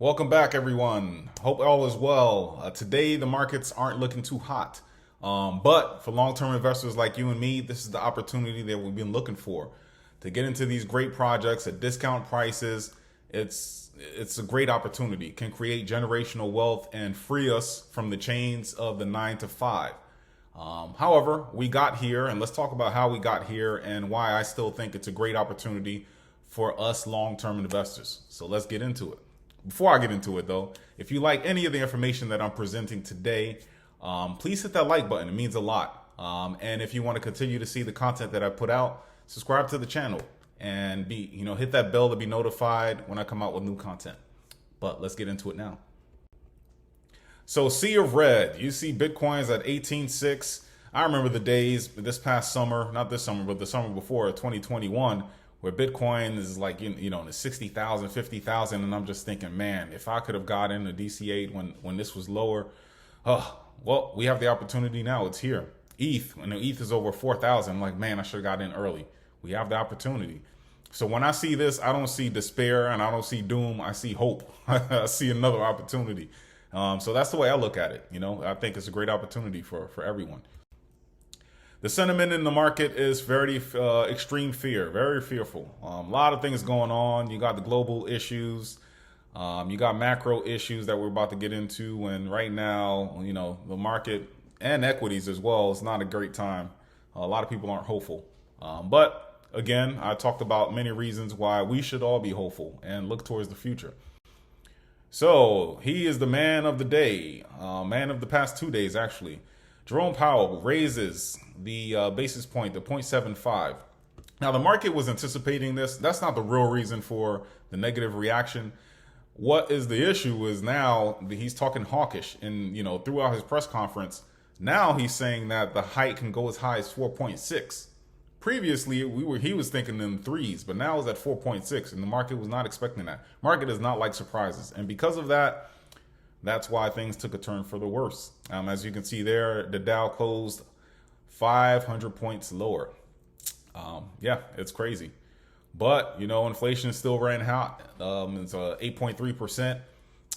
Welcome back, everyone. Hope all is well. Today, the markets aren't looking too hot. But for long-term investors like you and me, this is the opportunity that we've been looking for to get into these great projects at discount prices. It's a great opportunity. It can create generational wealth and free us from the chains of the 9 to 5. However, we got here, and let's talk about how we got here and why I still think it's a great opportunity for us long-term investors. So let's get into it. Before I get into it, though, if you like any of the information that I'm presenting today, please hit that like button. It means a lot. And if you want to continue to see the content that I put out, subscribe to the channel and hit that bell to be notified when I come out with new content. But let's get into it now. So sea of red, you see Bitcoin's at 18.6. I remember the days this past summer, not this summer, but the summer before, 2021, where Bitcoin is like, in the 60,000, 50,000. And I'm just thinking, man, if I could have got into DC8 when this was lower, well, we have the opportunity now. It's here. ETH, when ETH is over 4,000, I'm like, man, I should have got in early. We have the opportunity. So when I see this, I don't see despair and I don't see doom. I see hope. I see another opportunity. So that's the way I look at it. I think it's a great opportunity for everyone. The sentiment in the market is very extreme fear, very fearful. A lot of things going on. You got the global issues. You got macro issues that we're about to get into. And right now, the market and equities as well, it's not a great time. A lot of people aren't hopeful. But again, I talked about many reasons why we should all be hopeful and look towards the future. So he is the man of the day, man of the past 2 days, actually. Jerome Powell raises the basis point to 0.75. Now, the market was anticipating this. That's not the real reason for the negative reaction. What is the issue is now he's talking hawkish and, throughout his press conference. Now he's saying that the hike can go as high as 4.6. Previously, he was thinking in threes, but now it's at 4.6, and the market was not expecting that. Market does not like surprises, and because of that, that's why things took a turn for the worse. As you can see there, the Dow closed 500 points lower. Yeah, it's crazy. But, inflation is still running hot. It's 8.3%.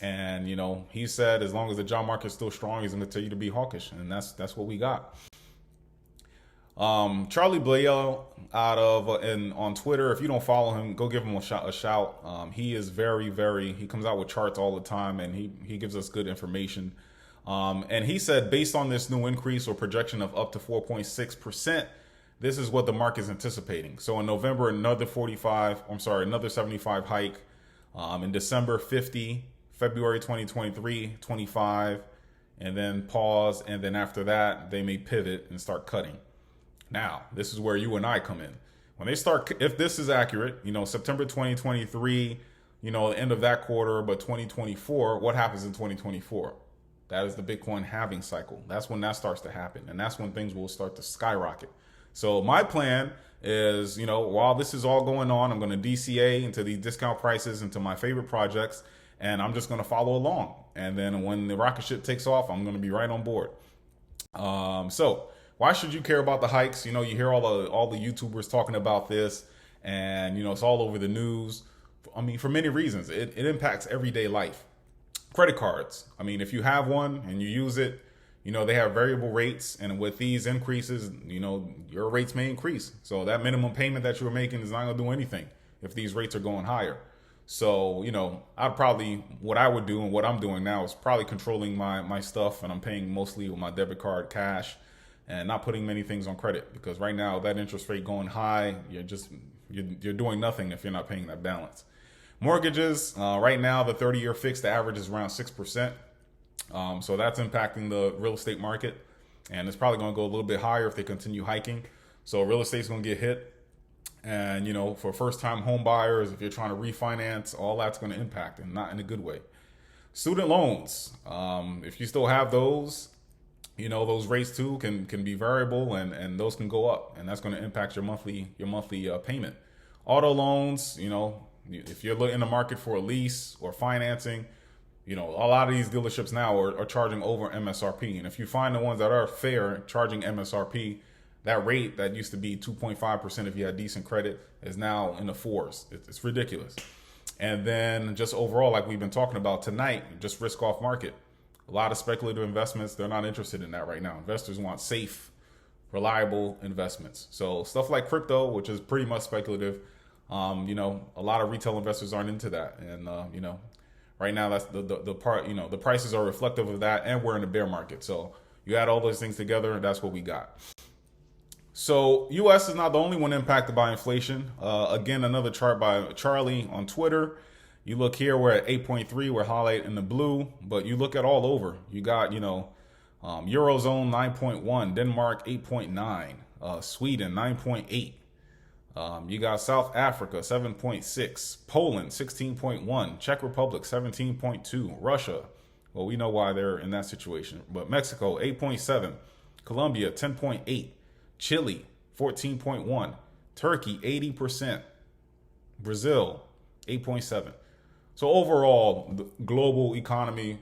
And, he said as long as the job market is still strong, he's going to continue to be hawkish. And that's what we got. Charlie Blayle on Twitter, if you don't follow him, go give him a shout. He is he comes out with charts all the time, and he gives us good information. And he said, based on this new increase or projection of up to 4.6%, this is what the market is anticipating. So in November, another 75 hike. In December, 50, February 2023, 25, and then pause. And then after that, they may pivot and start cutting. Now, this is where you and I come in. When they start, if this is accurate, September 2023, the end of that quarter, but 2024, what happens in 2024? That is the Bitcoin halving cycle. That's when that starts to happen. And that's when things will start to skyrocket. So my plan is, while this is all going on, I'm going to DCA into these discount prices into my favorite projects, and I'm just going to follow along. And then when the rocket ship takes off, I'm going to be right on board. So why should you care about the hikes? You hear all the YouTubers talking about this, and it's all over the news. I mean, for many reasons, it impacts everyday life. Credit cards. I mean, if you have one and you use it, they have variable rates, and with these increases, your rates may increase. So that minimum payment that you're making is not going to do anything if these rates are going higher. So, what I would do and what I'm doing now is probably controlling my stuff, and I'm paying mostly with my debit card, cash, and not putting many things on credit, because right now that interest rate going high, you're doing nothing if you're not paying that balance. Mortgages, right now the 30-year fixed, the average is around 6%. So that's impacting the real estate market, and it's probably going to go a little bit higher if they continue hiking. So real estate's going to get hit. And, for first-time home buyers, if you're trying to refinance, all that's going to impact, and not in a good way. Student loans, if you still have those, those rates too can be variable, and those can go up, and that's going to impact your monthly payment. Auto loans, if you're in the market for a lease or financing, a lot of these dealerships now are charging over MSRP. And if you find the ones that are fair charging MSRP, that rate that used to be 2.5% if you had decent credit is now in the fours. It's ridiculous. And then just overall, like we've been talking about tonight, just risk off market. A lot of speculative investments, they're not interested in that right now. Investors want safe, reliable investments. So stuff like crypto, which is pretty much speculative, a lot of retail investors aren't into that. And, right now that's the part, the prices are reflective of that, and we're in a bear market. So you add all those things together, and that's what we got. So U.S. is not the only one impacted by inflation. Again, another chart by Charlie on Twitter. You look here, we're at 8.3. We're highlighted in the blue, but you look at all over. You got, Eurozone 9.1, Denmark 8.9, Sweden 9.8. You got South Africa 7.6, Poland 16.1, Czech Republic 17.2, Russia, well, we know why they're in that situation, but Mexico 8.7, Colombia 10.8. Chile, 14.1. Turkey, 80%. Brazil, 8.7. So overall, the global economy,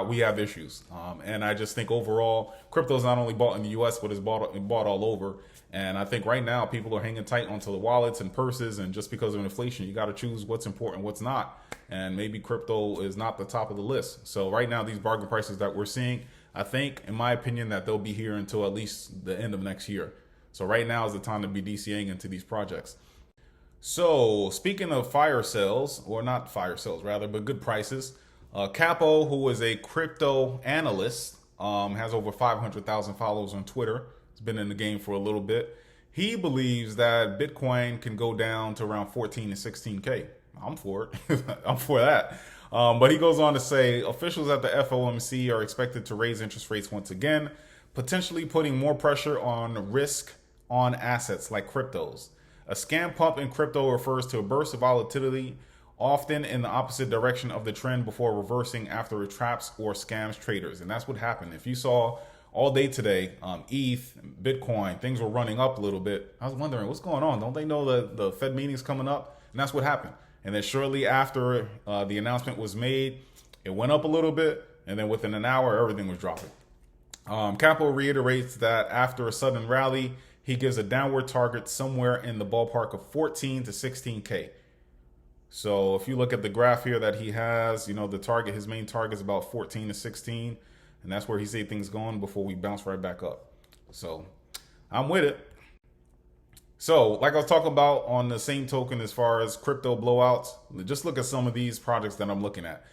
we have issues. And I just think overall, crypto is not only bought in the U.S., but it's bought all over. And I think right now, people are hanging tight onto the wallets and purses. And just because of inflation, you got to choose what's important, what's not. And maybe crypto is not the top of the list. So right now, these bargain prices that we're seeing, I think, in my opinion, that they'll be here until at least the end of next year. So right now is the time to be DCAing into these projects. So speaking of fire sales, or not fire sales rather, but good prices, Capo, who is a crypto analyst, has over 500,000 followers on Twitter. He's been in the game for a little bit. He believes that Bitcoin can go down to around 14 to 16K. I'm for it. I'm for that. But he goes on to say officials at the FOMC are expected to raise interest rates once again, potentially putting more pressure on risk on assets like cryptos. A scam pump in crypto refers to a burst of volatility, often in the opposite direction of the trend before reversing after it traps or scams traders. And that's what happened. If you saw all day today, ETH, Bitcoin, things were running up a little bit. I was wondering, what's going on? Don't they know that the Fed meeting's coming up? And that's what happened. And then shortly after the announcement was made, it went up a little bit. And then within an hour, everything was dropping. Capo reiterates that after a sudden rally, he gives a downward target somewhere in the ballpark of 14 to 16K. So if you look at the graph here that he has, the target, his main target is about 14 to 16. And that's where he sees things going before we bounce right back up. So I'm with it. So like I was talking about on the same token, as far as crypto blowouts, just look at some of these projects that I'm looking at.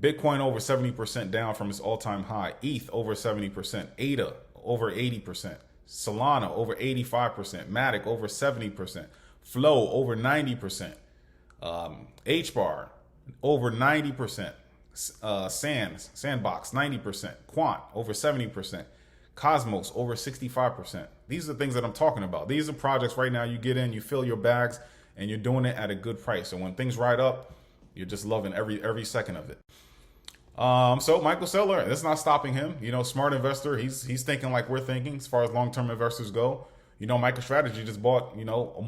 Bitcoin over 70% down from its all-time high. ETH over 70%. ADA over 80%. Solana over 85%. Matic over 70%. Flow over 90%. HBAR over 90%. Sandbox 90%. Quant over 70%. Cosmos over 65%. These are the things that I'm talking about. These are projects right now you get in, you fill your bags, and you're doing it at a good price. So when things ride up, you're just loving every second of it. So Michael Saylor, that's not stopping him. Smart investor. He's thinking like we're thinking as far as long-term investors go. MicroStrategy just bought,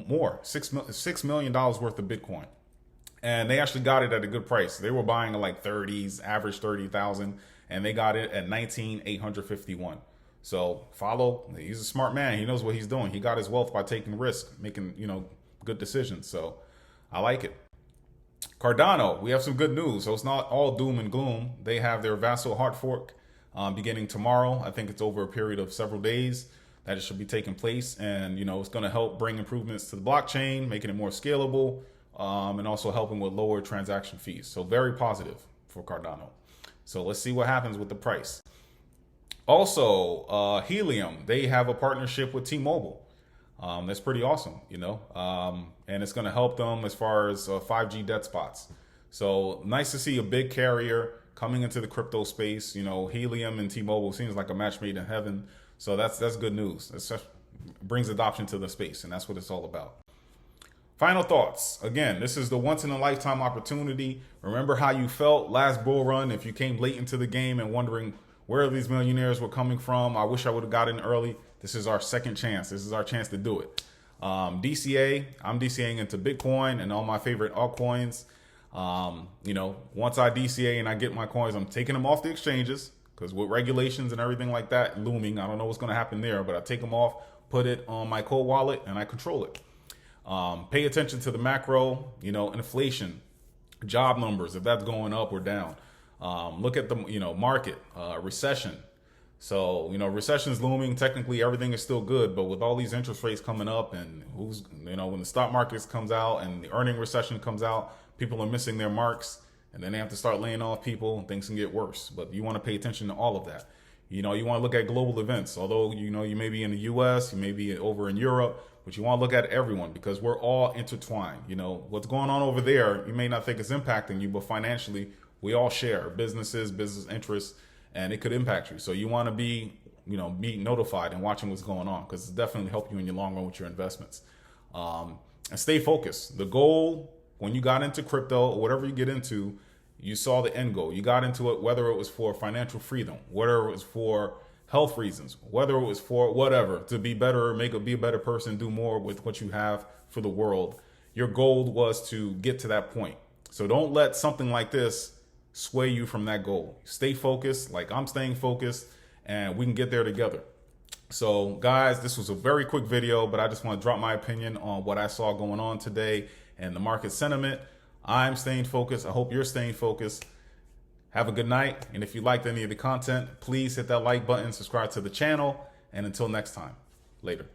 more, $6 million worth of Bitcoin. And they actually got it at a good price. They were buying at like 30s, average 30,000, and they got it at 19,851. So follow. He's a smart man. He knows what he's doing. He got his wealth by taking risks, making good decisions. So I like it. Cardano, we have some good news. So it's not all doom and gloom. They have their Vassal hard fork beginning tomorrow. I think it's over a period of several days that it should be taking place, and it's going to help bring improvements to the blockchain, making it more scalable. And also helping with lower transaction fees. So very positive for Cardano. So let's see what happens with the price. Also, Helium, they have a partnership with T-Mobile. That's pretty awesome, and it's going to help them as far as 5G dead spots. So nice to see a big carrier coming into the crypto space. Helium and T-Mobile seems like a match made in heaven. So that's good news. It brings adoption to the space, and that's what it's all about. Final thoughts. Again, this is the once-in-a-lifetime opportunity. Remember how you felt last bull run if you came late into the game and wondering where these millionaires were coming from. I wish I would have got in early. This is our second chance. This is our chance to do it. DCA, I'm DCAing into Bitcoin and all my favorite altcoins. Once I DCA and I get my coins, I'm taking them off the exchanges because with regulations and everything like that looming, I don't know what's going to happen there, but I take them off, put it on my cold wallet, and I control it. Pay attention to the macro, inflation. job numbers, if that's going up or down. Look at the market, recession. So recession is looming. Technically, everything is still good, but with all these interest rates coming up, and when the stock markets comes out and the earning recession comes out, people are missing their marks, and then they have to start laying off people, and things can get worse. But you want to pay attention to all of that. You want to look at global events. Although you may be in the U.S., you may be over in Europe, but you want to look at everyone because we're all intertwined. What's going on over there, you may not think it's impacting you, but financially, we all share businesses, business interests, and it could impact you. So you want to be notified and watching what's going on, because it's definitely help you in your long run with your investments. And stay focused. The goal, when you got into crypto or whatever you get into, you saw the end goal. You got into it, whether it was for financial freedom, whether it was for health reasons, whether it was for whatever, to be better, be a better person, do more with what you have for the world. Your goal was to get to that point. So don't let something like this sway you from that goal. Stay focused, like I'm staying focused, and we can get there together. So guys, this was a very quick video, but I just want to drop my opinion on what I saw going on today and the market sentiment. I'm staying focused. I hope you're staying focused. Have a good night. And if you liked any of the content, please hit that like button, subscribe to the channel, and until next time, later.